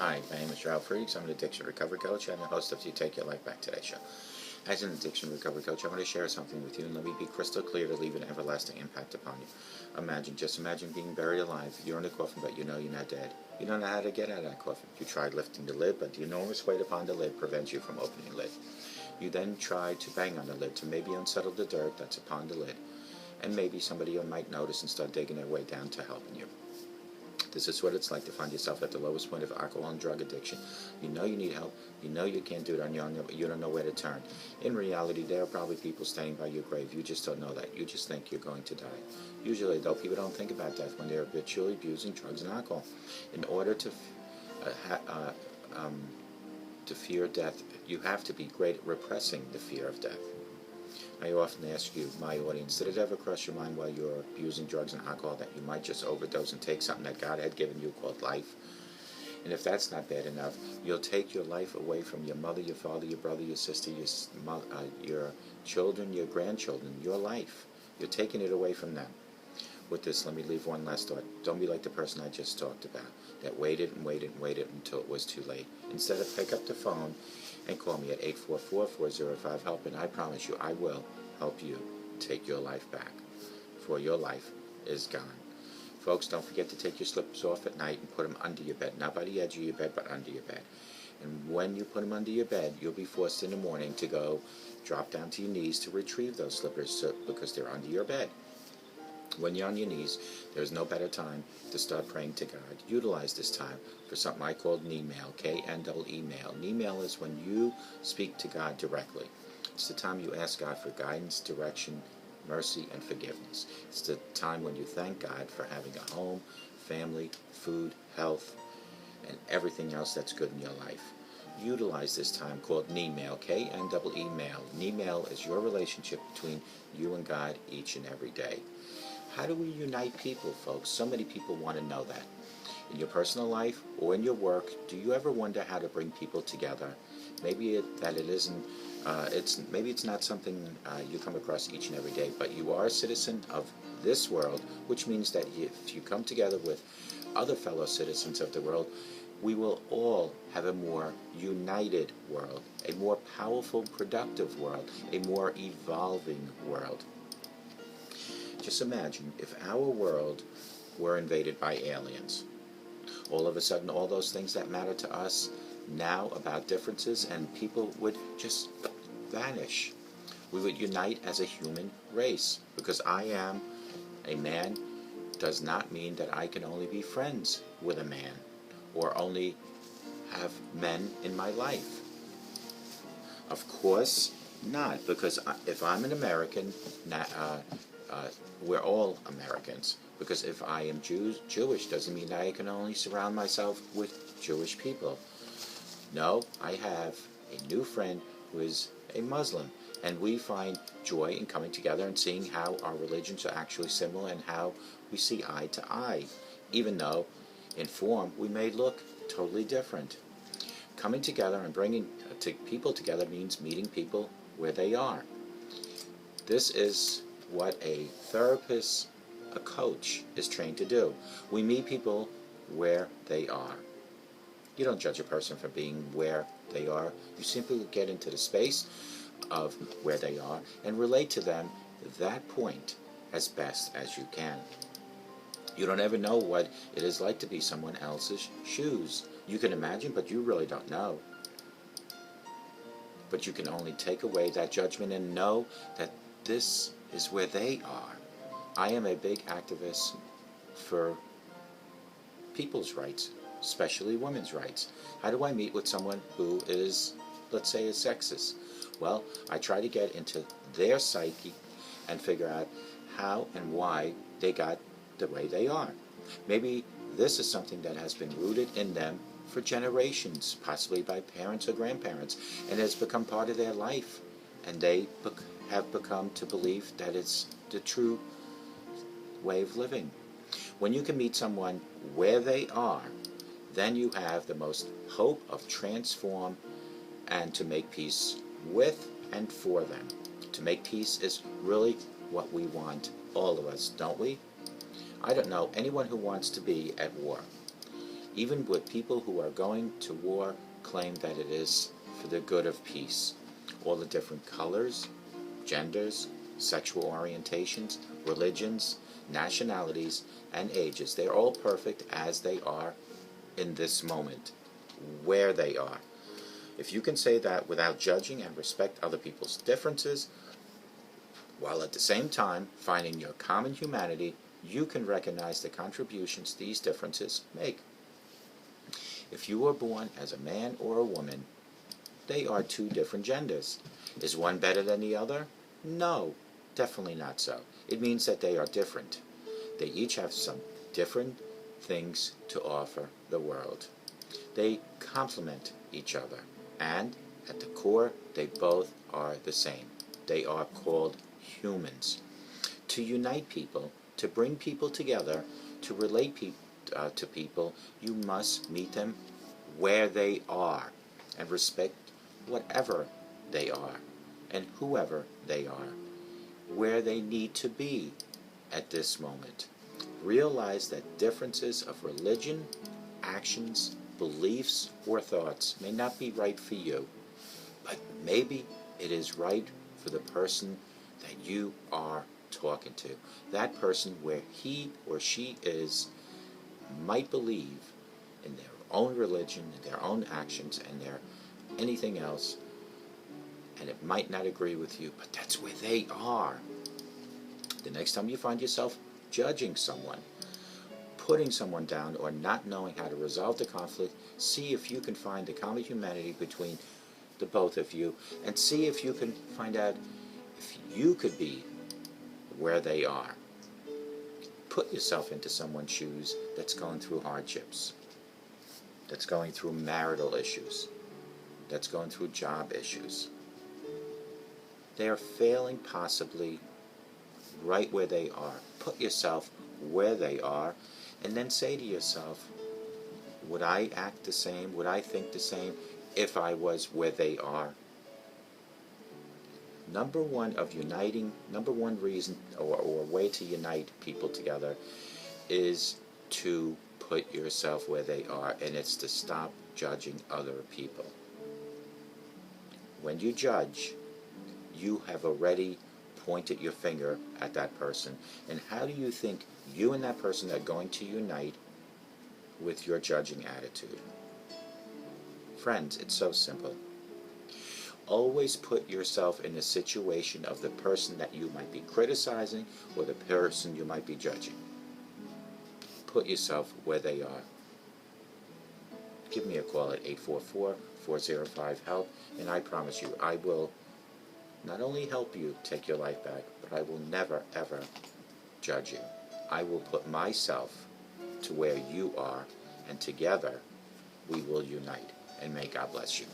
Hi, my name is Ralf Friedrichs. I'm an addiction recovery coach. I'm the host of the Take Your Life Back Today show. As an addiction recovery coach, I want to share something with you, and let me be crystal clear to leave an everlasting impact upon you. Just imagine being buried alive. You're in a coffin, but you know you're not dead. You don't know how to get out of that coffin. You tried lifting the lid, but the enormous weight upon the lid prevents you from opening the lid. You then try to bang on the lid to maybe unsettle the dirt that's upon the lid, and maybe somebody might notice and start digging their way down to helping you. This is what it's like to find yourself at the lowest point of alcohol and drug addiction. You know you need help. You know you can't do it on your own, but you don't know where to turn. In reality, there are probably people standing by your grave. You just don't know that. You just think you're going to die. Usually, though, people don't think about death when they're habitually abusing drugs and alcohol. In order to fear death, you have to be great at repressing the fear of death. I often ask you, my audience, did it ever cross your mind while you're abusing drugs and alcohol that you might just overdose and take something that God had given you called life? And if that's not bad enough, you'll take your life away from your mother, your father, your brother, your sister, your children, your grandchildren, your life. You're taking it away from them. With this, let me leave one last thought. Don't be like the person I just talked about, that waited and waited and waited until it was too late. Instead, pick up the phone and call me at 844-405-HELP, and I promise you I will help you take your life back, for your life is gone. Folks, don't forget to take your slippers off at night and put them under your bed, not by the edge of your bed, but under your bed. And when you put them under your bed, you'll be forced in the morning to go drop down to your knees to retrieve those slippers because they're under your bed. When you're on your knees, there's no better time to start praying to God. Utilize this time for something I call knee-mail, K-N-E-E-mail. Knee-mail is when you speak to God directly. It's the time you ask God for guidance, direction, mercy, and forgiveness. It's the time when you thank God for having a home, family, food, health, and everything else that's good in your life. Utilize this time called knee-mail, K-N-E-E-mail. Knee-mail is your relationship between you and God each and every day. How do we unite people, folks? So many people want to know that. In your personal life or in your work, do you ever wonder how to bring people together? Maybe it's not something you come across each and every day, but you are a citizen of this world, which means that if you come together with other fellow citizens of the world, we will all have a more united world, a more powerful, productive world, a more evolving world. Just imagine if our world were invaded by aliens. All of a sudden, all those things that matter to us now about differences, and people would just vanish. We would unite as a human race. Because I am a man does not mean that I can only be friends with a man or only have men in my life. Of course not, because if I'm an American, we're all Americans. Because if I am Jewish doesn't mean that I can only surround myself with Jewish people. No, I have a new friend who is a Muslim, and we find joy in coming together and seeing how our religions are actually similar and how we see eye to eye, even though in form we may look totally different. Coming together and bringing people together means meeting people where they are. This is what a therapist, a coach, is trained to do. We meet people where they are. You don't judge a person for being where they are. You simply get into the space of where they are and relate to them at that point as best as you can. You don't ever know what it is like to be someone else's shoes. You can imagine, but you really don't know. But you can only take away that judgment and know that this is where they are. I am a big activist for people's rights, especially women's rights. How do I meet with someone who is, let's say, a sexist? Well, I try to get into their psyche and figure out how and why they got the way they are. Maybe this is something that has been rooted in them for generations, possibly by parents or grandparents, and has become part of their life. And they have become to believe that it's the true way of living. When you can meet someone where they are, then you have the most hope of transform and to make peace with and for them. To make peace is really what we want, all of us, don't we? I don't know anyone who wants to be at war. Even with people who are going to war claim that it is for the good of peace. All the different colors, genders, sexual orientations, religions, nationalities, and ages, they're all perfect as they are in this moment, where they are. If you can say that without judging and respect other people's differences, while at the same time finding your common humanity, you can recognize the contributions these differences make. If you were born as a man or a woman, they are two different genders. Is one better than the other? No, definitely not so. It means that they are different. They each have some different things to offer the world. They complement each other, and at the core, they both are the same. They are called humans. To unite people, to bring people together, to relate to people, you must meet them where they are and respect whatever they are and whoever they are, where they need to be at this moment. Realize that differences of religion, actions, beliefs, or thoughts may not be right for you, but maybe it is right for the person that you are talking to. That person where he or she is might believe in their own religion, in their own actions, and their anything else, and it might not agree with you, but that's where they are. The next time you find yourself judging someone, putting someone down, or not knowing how to resolve the conflict, see if you can find the common humanity between the both of you, and see if you can find out if you could be where they are. Put yourself into someone's shoes that's going through hardships, that's going through marital issues, that's going through job issues. They are failing possibly right where they are. Put yourself where they are, and then say to yourself, would I act the same? Would I think the same if I was where they are? Number one reason or way to unite people together is to put yourself where they are, and it's to stop judging other people. When you judge, you have already pointed your finger at that person. And how do you think you and that person are going to unite with your judging attitude? Friends, it's so simple. Always put yourself in the situation of the person that you might be criticizing or the person you might be judging. Put yourself where they are. Give me a call at 844-405-HELP, and I promise you, I will not only help you take your life back, but I will never, ever judge you. I will put myself to where you are, and together we will unite. And may God bless you.